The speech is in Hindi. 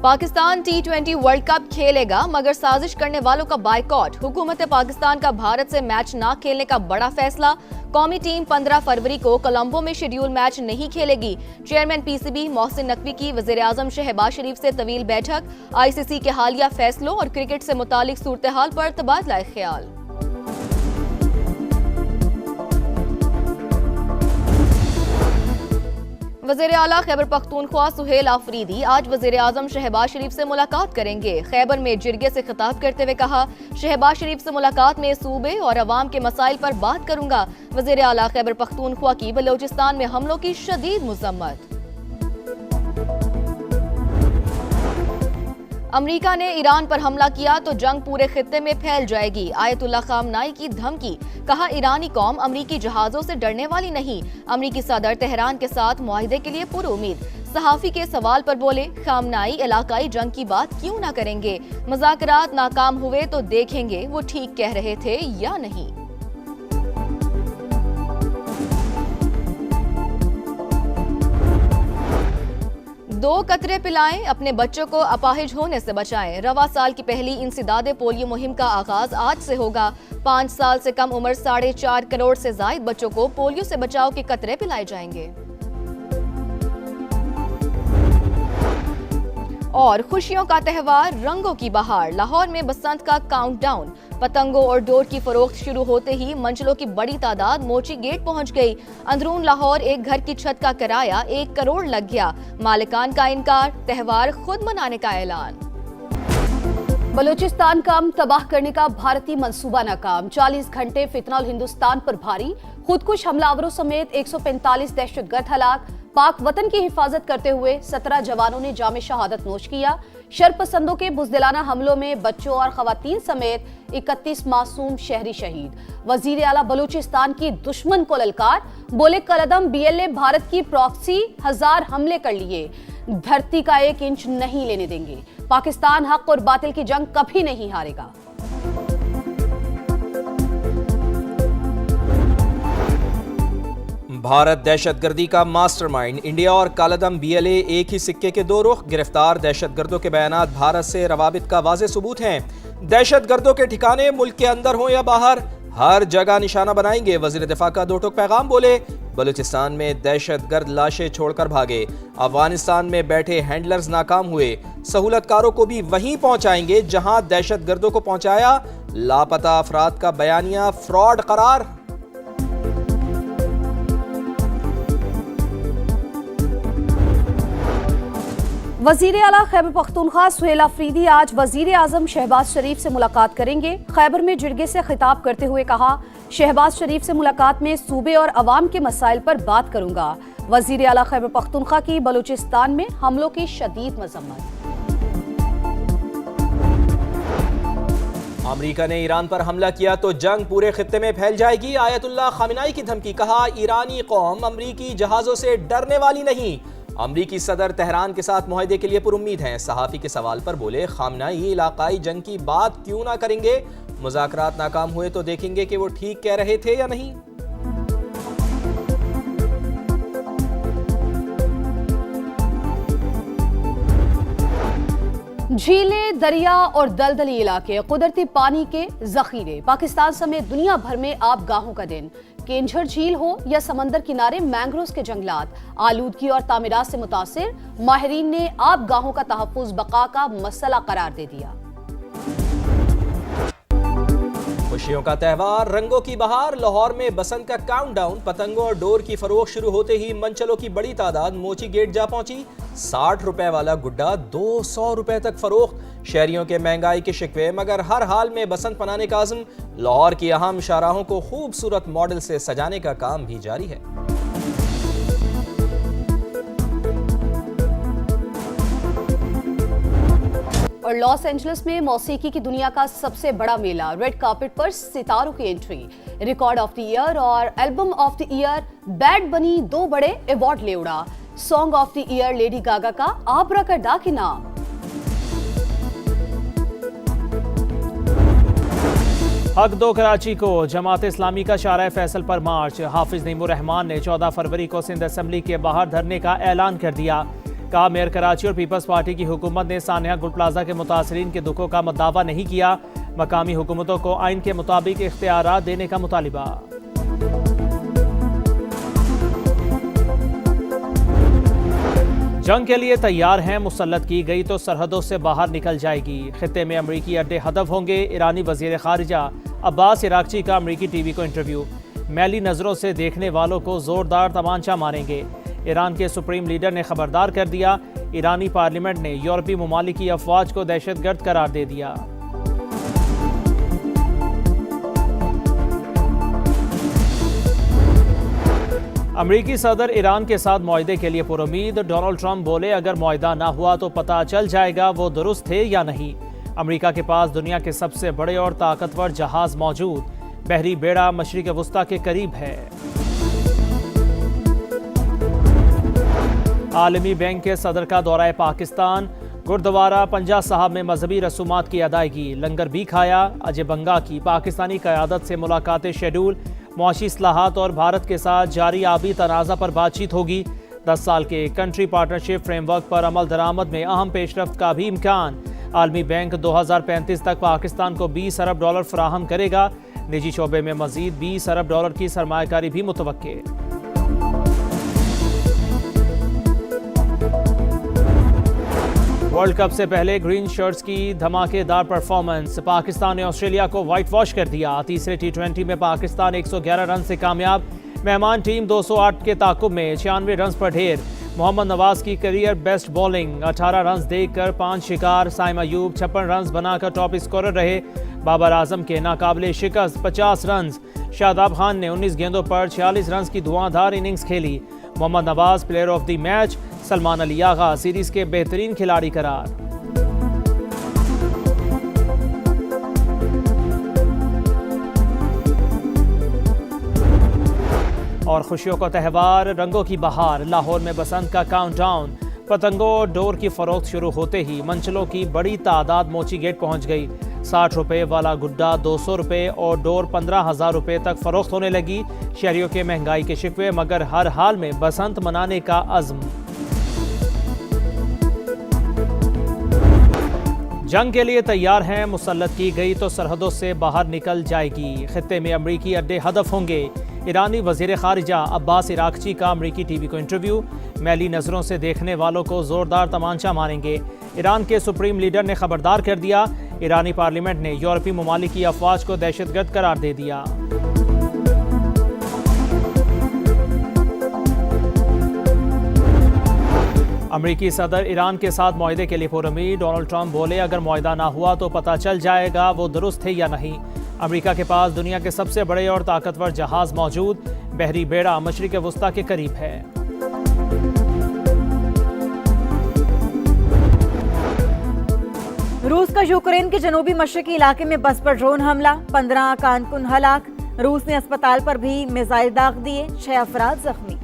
पाकिस्तान T20 वर्ल्ड कप खेलेगा मगर साजिश करने वालों का बायकॉट। हुकूमत पाकिस्तान का भारत से मैच न खेलने का बड़ा फैसला। कौमी टीम 15 फरवरी को कोलंबो में शेड्यूल मैच नहीं खेलेगी। चेयरमैन PCB मोहसिन नकवी की वजीर आजम शहबाज शरीफ से तवील बैठक। ICC के हालिया फैसलों और क्रिकेट से मुतालिक सूरत हाल पर तबादला ख्याल। वज़ीर आला खैबर पख्तूनख्वा सुहेल आफरीदी आज वज़ीर आज़म शहबाज शरीफ से मुलाकात करेंगे। खैबर में जिरगे से खिताब करते हुए कहा, शहबाज शरीफ से मुलाकात में सूबे और अवाम के मसाइल पर बात करूंगा। वज़ीर आला खैबर पख्तूनख्वा की बलोचिस्तान में हमलों की शदीद मुज़म्मत। अमरीका ने ईरान पर हमला किया तो जंग पूरे खित्ते में फैल जाएगी। आयतुल्लाह खामनाई की धमकी, कहा ईरानी कौम अमरीकी जहाजों से डरने वाली नहीं। अमरीकी सदर तेहरान के साथ मुआहिदे के लिए पुरुमीद। सहाफी के सवाल पर बोले, खामनाई इलाकाई जंग की बात क्यों ना करेंगे। मुज़ाकरात नाकाम हुए तो देखेंगे वो ठीक कह रहे थे या नहीं। दो कतरे पिलाएं, अपने बच्चों को अपाहिज होने से बचाएं। रवा साल की पहली इंसिदादे पोलियो मुहिम का आगाज आज से होगा। 5 साल से कम उम्र 4.5 करोड़ से जायद बच्चों को पोलियो से बचाव के कतरे पिलाए जाएंगे। और खुशियों का त्यौहार, रंगों की बहार। लाहौर में बसंत का काउंटडाउन। पतंगों और डोर की फरोख्त शुरू होते ही मंचलों की बड़ी तादाद मोची गेट पहुंच गई। अंदरून लाहौर एक घर की छत का किराया 1 करोड़ लग गया। मालिकान का इनकार, त्यौहार खुद मनाने का ऐलान। बलूचिस्तान का अमन तबाह करने का भारतीय मंसूबा नाकाम। 40 घंटे फितनाउल हिंदुस्तान पर भारी। खुदकुश हमलावरों समेत 145 दहशतगर्द हलाक। पाक वतन की हिफाजत करते हुए 17 जवानों ने जामे शहादत नोश किया। शरपसंदों के बुज़दिलाना हमलों में बच्चों और खवातीन समेत 31 मासूम शहरी शहीद। वजीर आला बलूचिस्तान की दुश्मन को ललकार, बोले कलदम BLA भारत की प्रॉक्सी 1000 हमले कर लिए, धरती का 1 इंच नहीं लेने देंगे। पाकिस्तान हक और बातिल की जंग कभी नहीं हारेगा। भारत दहशतगर्दी का मास्टरमाइंड। इंडिया और कालादम BLA एक ही सिक्के के दो रुख। गिरफ्तार दहशतगर्दों के बयानात भारत से रवाबित का वाज़े सबूत हैं। दहशतगर्दों के ठिकाने मुल्क के अंदर हो या बाहर, हर जगह निशाना बनाएंगे। वजीर दिफा का 2 टूक पैगाम, बोले बलूचिस्तान में दहशतगर्द लाशें छोड़कर भागे। अफगानिस्तान में बैठे हैंडलर्स नाकाम हुए। सहूलतकारों को भी वहीं पहुंचाएंगे जहां दहशतगर्दों को पहुंचाया। लापता अफराद का बयानिया फ्रॉड करार। वजीर आला खैबर पख्तूनख्वा सुहेल आफरीदी आज वजीर आजम शहबाज शरीफ से मुलाकात करेंगे। खैबर में जिरगे से खिताब करते हुए कहा, शहबाज शरीफ से मुलाकात में सूबे और अवाम के मसाइल पर बात करूंगा। वजीर आला खैबर पख्तूनख्वा की बलूचिस्तान में हमलों की शदीद मजम्मत। अमरीका ने ईरान पर हमला किया तो जंग पूरे खित्ते में फैल जाएगी। आयतुल्लाह खामनाई की धमकी, कहा ईरानी कौम अमरीकी जहाजों से डरने वाली नहीं। अमरीकी सदर तेहरान के साथ मुआहिदे के लिए पुरुमीद हैं। सहाफी के सवाल पर बोले, खामनाई इलाकाई जंग की बात क्यों ना करेंगे। मुज़ाकरात नाकाम हुए तो देखेंगे कि वो ठीक कह रहे थे या नहीं। झीलें, दरिया और दलदली इलाके, कुदरती पानी के जखीरे। पाकिस्तान समेत दुनिया भर में आबगाहों का दिन। केंझर झील हो या समंदर किनारे मैंग्रोव के जंगलात, आलूदगी और तामीरात से मुतासिर। माहिरीन ने आबगाहों का तहफ्फुज़ बका का मसला करार दे दिया। खुशियों का त्यौहार, रंगों की बहार। लाहौर में बसंत का काउंटडाउन। पतंगों और डोर की फरोख्त शुरू होते ही मंचलों की बड़ी तादाद मोची गेट जा पहुंची। 60 रुपए वाला गुड्डा 200 रुपए तक फरोख्त। शहरियों के महंगाई के शिकवे, मगर हर हाल में बसंत मनाने का आज़म। लाहौर की अहम शाहराहों को खूबसूरत मॉडल से सजाने का काम भी जारी है। और लॉस एंजलिस में मौसीकी की दुनिया का सबसे बड़ा मेला। रेड कार्पेट पर सितारों की entry. Record of the year और album of the year Bad Bunny 2 बड़े अवार्ड ले उड़ा। Song of the year Lady Gaga का आबराकडाबरा नाम। हक दो कराची को। जमात इस्लामी का शारा फैसल पर मार्च। हाफिज नईमुर रहमान ने 14 फरवरी को सिंध असम्बली के बाहर धरने का ऐलान कर दिया। कहा मेयर कराची और पीपल्स पार्टी की हुकूमत ने सानिया गुल प्लाजा के मुतासरीन के दुखों का दावा नहीं किया। मकामी हुकूमतों को आइन के मुताबिक इख्तियारात देने का मुतालिबा। जंग के लिए तैयार हैं, मुसल्लत की गई तो सरहदों से बाहर निकल जाएगी। खित्ते में अमरीकी अड्डे हदफ होंगे। ईरानी वजीर खारिजा अब्बास इराक्ची का अमरीकी टीवी को इंटरव्यू। मैली नजरों से देखने वालों को जोरदार तमांचा मारेंगे। ईरान के सुप्रीम लीडर ने खबरदार कर दिया। ईरानी पार्लियामेंट ने यूरोपीय ममालिक की अफवाज को दहशतगर्द करार दे दिया। अमरीकी सदर ईरान के साथ मुआहदे के लिए पुरुमीद। डोनाल्ड ट्रंप बोले अगर मुआहदा ना हुआ तो पता चल जाएगा वो दुरुस्त थे या नहीं। अमरीका के पास दुनिया के सबसे बड़े और ताकतवर जहाज मौजूद। बहरी बेड़ा मशरिक वस्ता के करीब है। आलमी बैंक के सदर का दौरा पाकिस्तान। गुरुद्वारा पंजा साहब में मजहबी रसूमात की अदायगी। लंगर भी खाया। अजय बंगा की पाकिस्तानी क़यादत से मुलाकातें शेड्यूल। मुआशी इस्लाहात और भारत के साथ जारी आबी तनाज़ा पर बातचीत होगी। 10 साल के कंट्री पार्टनरशिप फ्रेमवर्क पर अमल दरामद में अहम पेशरफ्त का भी इम्कान। आलमी बैंक 2035 तक पाकिस्तान को $20 अरब फराहम करेगा। निजी शोबे में मजीद $20 अरब की सरमायाकारी भी मुतवक्के। वर्ल्ड कप से पहले ग्रीन शर्ट्स की धमाकेदार परफॉर्मेंस। पाकिस्तान ने ऑस्ट्रेलिया को व्हाइट वॉश कर दिया। तीसरे T20 में पाकिस्तान 111 रन से कामयाब। मेहमान टीम 208 के ताकुब में 96 रन पर ढेर। मोहम्मद नवाज की करियर बेस्ट बॉलिंग। 18 रन देकर 5 शिकार। साइम अयूब 56 रन बनाकर टॉप स्कोरर रहे। बाबर आजम के नाकाबिले शिकस्त 50 रन। शादाब खान ने 19 गेंदों पर 46 रन की धुआंधार इनिंग्स खेली। Mohammad Nawaz player of the match. Salman Ali Agha series के बेहतरीन खिलाड़ी करार। और खुशियों का त्यौहार, रंगों की बहार। लाहौर में बसंत का काउंटडाउन। पतंगों और डोर की फरोख्त शुरू होते ही मंचलों की बड़ी तादाद मोची गेट पहुंच गई। 60 रुपए वाला गुड्डा 200 रुपए और डोर 15,000 रुपए तक फरोख्त होने लगी। शहरियों के महंगाई के शिकवे, मगर हर हाल में बसंत मनाने का अज़्म। जंग के लिए तैयार हैं, मुसल्लत की गई तो सरहदों से बाहर निकल जाएगी। खित्ते में अमरीकी अड्डे हदफ होंगे। ईरानी वजीर खारिजा अब्बास इराक्ची का अमरीकी टीवी को इंटरव्यू। मैली नजरों से देखने वालों को जोरदार तमांचा मारेंगे। ईरान के सुप्रीम लीडर ने खबरदार कर दिया। ईरानी पार्लियामेंट ने यूरोपीय ममालिक की अफवाज को दहशतगर्द करार दे दिया। अमरीकी सदर ईरान के साथ मुआहदे के लिए पुरुमीद। डोनाल्ड ट्रंप बोले अगर मुआहदा ना हुआ तो पता चल जाएगा वो दुरुस्त थे या नहीं। अमरीका के पास दुनिया के सबसे बड़े और ताकतवर जहाज मौजूद। बहरी बेड़ा मशरिक वस्ता के करीब है। रूस का यूक्रेन के जनूबी मशरकी इलाके में बस पर ड्रोन हमला। 15 कारकुन हलाक। रूस ने अस्पताल पर भी मिसाइल दाग दिए। 6 अफराद जख्मी।